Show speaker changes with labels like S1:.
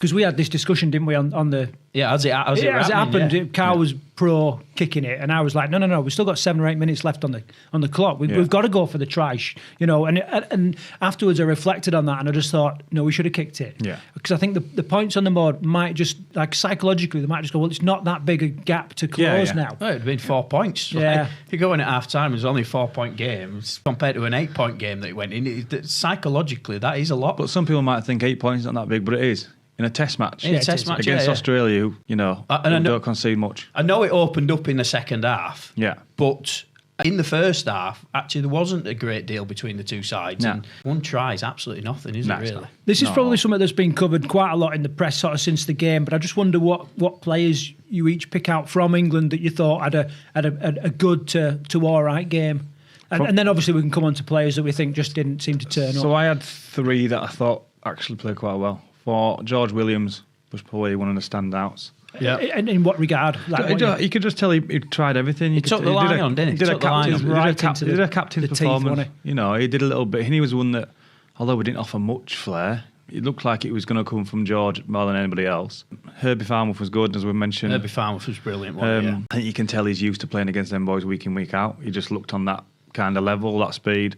S1: Because we had this discussion, didn't we, on the...
S2: Yeah, as it happened.
S1: Yeah. Carl was pro kicking it, and I was like, no, we've still got 7 or 8 minutes left on the clock. We've got to go for the try, And afterwards, I reflected on that, and I just thought, no, we should have kicked it.
S3: Yeah.
S1: Because I think the points on the board might just, like psychologically, they might just go, well, it's not that big a gap to close now.
S2: Well, it'd been 4 points.
S1: Yeah.
S2: If you go in at half time, it's only a 4-point game compared to an 8-point game that it went in. Psychologically, that is a lot.
S3: But some people might think 8 points is not that big, but it is. In a test match.
S2: In a test match,
S3: against Australia, who, don't concede much.
S2: I know it opened up in the second half.
S3: Yeah.
S2: But in the first half, actually, there wasn't a great deal between the two sides.
S3: No.
S2: And one try is absolutely nothing, is it, really?
S1: This is probably something that's been covered quite a lot in the press sort of since the game, but I just wonder what players you each pick out from England that you thought had a good to all right game. And then obviously we can come on to players that we think just didn't seem to turn up.
S3: So I had 3 that I thought actually played quite well. For George Williams was probably one of the standouts.
S1: Yeah. And in what regard?
S3: You could just tell he tried everything.
S2: He took the line on, didn't he?
S3: He did a captain's performance. He did a little bit. And he was one that, although we didn't offer much flair, it looked like it was going to come from George more than anybody else. Herbie Farnworth was good, as we mentioned.
S2: Herbie Farnworth was brilliant.
S3: I think you can tell he's used to playing against them boys week in, week out. He just looked on that kind of level, that speed.